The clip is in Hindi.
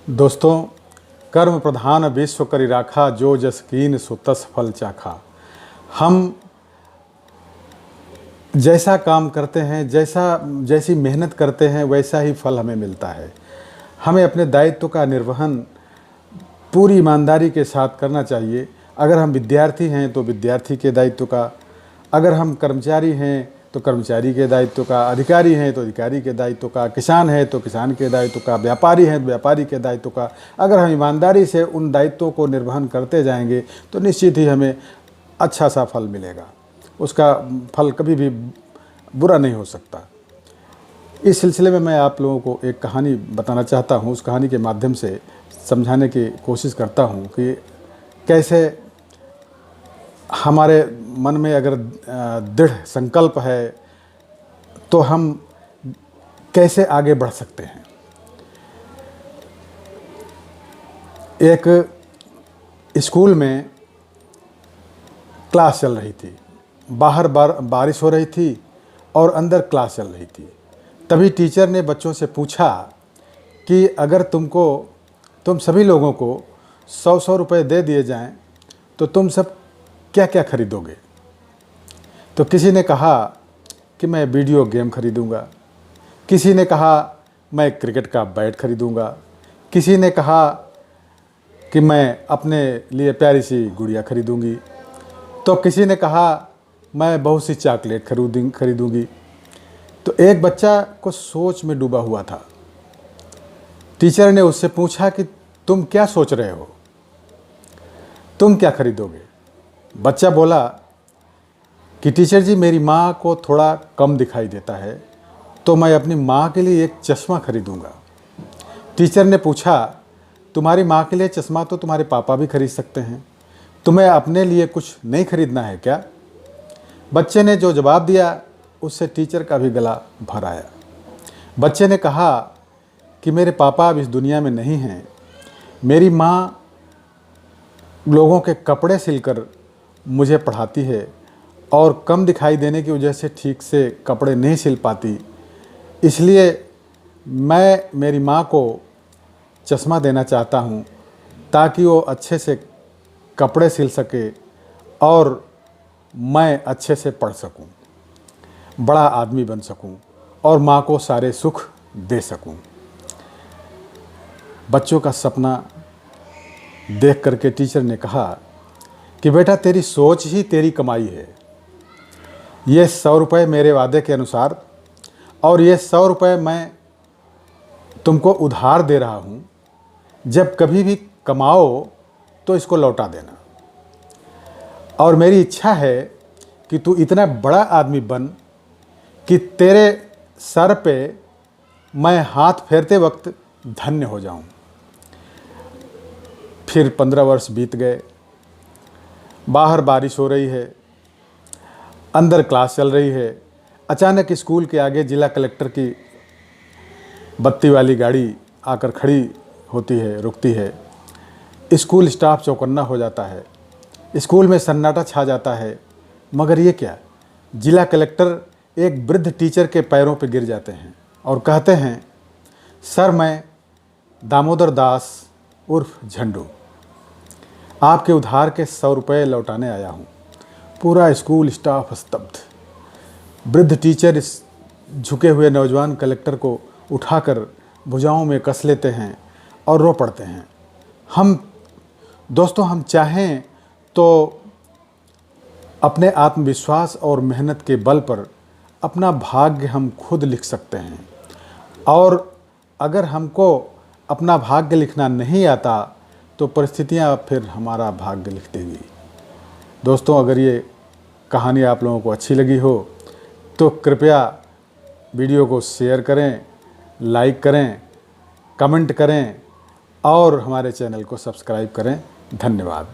दोस्तों, कर्म प्रधान विश्व करि राखा, जो जस कीन सो तस फल चाखा। हम जैसा काम करते हैं, जैसी मेहनत करते हैं, वैसा ही फल हमें मिलता है। हमें अपने दायित्व का निर्वहन पूरी ईमानदारी के साथ करना चाहिए। अगर हम विद्यार्थी हैं तो विद्यार्थी के दायित्व का, अगर हम कर्मचारी हैं तो कर्मचारी के दायित्व का, अधिकारी हैं तो अधिकारी के दायित्व का, किसान है तो किसान के दायित्व का, व्यापारी हैं तो व्यापारी के दायित्व का। अगर हम ईमानदारी से उन दायित्वों को निर्वहन करते जाएंगे तो निश्चित ही हमें अच्छा सा फल मिलेगा। उसका फल कभी भी बुरा नहीं हो सकता। इस सिलसिले में मैं आप लोगों को एक कहानी बताना चाहता हूँ। उस कहानी के माध्यम से समझाने की कोशिश करता हूँ कि कैसे हमारे मन में अगर दृढ़ संकल्प है तो हम कैसे आगे बढ़ सकते हैं। एक स्कूल में क्लास चल रही थी। बाहर बारिश हो रही थी और अंदर क्लास चल रही थी। तभी टीचर ने बच्चों से पूछा कि अगर तुम सभी लोगों को 100-100 रुपये दे दिए जाएं तो तुम सब क्या क्या खरीदोगे। तो किसी ने कहा कि मैं वीडियो गेम खरीदूंगा, किसी ने कहा मैं क्रिकेट का बैट खरीदूंगा, किसी ने कहा कि मैं अपने लिए प्यारी सी गुड़िया खरीदूंगी, तो किसी ने कहा मैं बहुत सी चॉकलेट खरीदूंगी। तो एक बच्चा कुछ सोच में डूबा हुआ था। टीचर ने उससे पूछा कि तुम क्या सोच रहे हो, तुम क्या खरीदोगे। बच्चा बोला कि टीचर जी, मेरी माँ को थोड़ा कम दिखाई देता है तो मैं अपनी माँ के लिए एक चश्मा खरीदूंगा। टीचर ने पूछा, तुम्हारी माँ के लिए चश्मा तो तुम्हारे पापा भी खरीद सकते हैं, तुम्हें अपने लिए कुछ नहीं खरीदना है क्या। बच्चे ने जो जवाब दिया उससे टीचर का भी गला भर आया। बच्चे ने कहा कि मेरे पापा अब इस दुनिया में नहीं हैं, मेरी माँ लोगों के कपड़े सिलकर मुझे पढ़ाती है और कम दिखाई देने की वजह से ठीक से कपड़े नहीं सिल पाती, इसलिए मैं मेरी माँ को चश्मा देना चाहता हूँ ताकि वो अच्छे से कपड़े सिल सके और मैं अच्छे से पढ़ सकूँ, बड़ा आदमी बन सकूँ और माँ को सारे सुख दे सकूँ। बच्चों का सपना देख करके टीचर ने कहा कि बेटा, तेरी सोच ही तेरी कमाई है। ये 100 रुपये मेरे वादे के अनुसार और ये 100 रुपये मैं तुमको उधार दे रहा हूँ। जब कभी भी कमाओ तो इसको लौटा देना। और मेरी इच्छा है कि तू इतना बड़ा आदमी बन कि तेरे सर पे मैं हाथ फेरते वक्त धन्य हो जाऊं। फिर 15 वर्ष बीत गए। बाहर बारिश हो रही है, अंदर क्लास चल रही है। अचानक स्कूल के आगे जिला कलेक्टर की बत्ती वाली गाड़ी आकर खड़ी होती है, रुकती है। स्कूल स्टाफ चौकन्ना हो जाता है, स्कूल में सन्नाटा छा जाता है। मगर ये क्या, जिला कलेक्टर एक वृद्ध टीचर के पैरों पर गिर जाते हैं और कहते हैं, सर, मैं दामोदर दास उर्फ झंडू आपके उधार के 100 रुपये लौटाने आया हूँ। पूरा स्कूल स्टाफ स्तब्ध। वृद्ध टीचर इस झुके हुए नौजवान कलेक्टर को उठाकर भुजाओं में कस लेते हैं और रो पड़ते हैं। दोस्तों, हम चाहें तो अपने आत्मविश्वास और मेहनत के बल पर अपना भाग्य हम खुद लिख सकते हैं। और अगर हमको अपना भाग्य लिखना नहीं आता तो परिस्थितियाँ फिर हमारा भाग्य लिख देगी। दोस्तों, अगर ये कहानी आप लोगों को अच्छी लगी हो तो कृपया वीडियो को शेयर करें, लाइक करें, कमेंट करें और हमारे चैनल को सब्सक्राइब करें। धन्यवाद।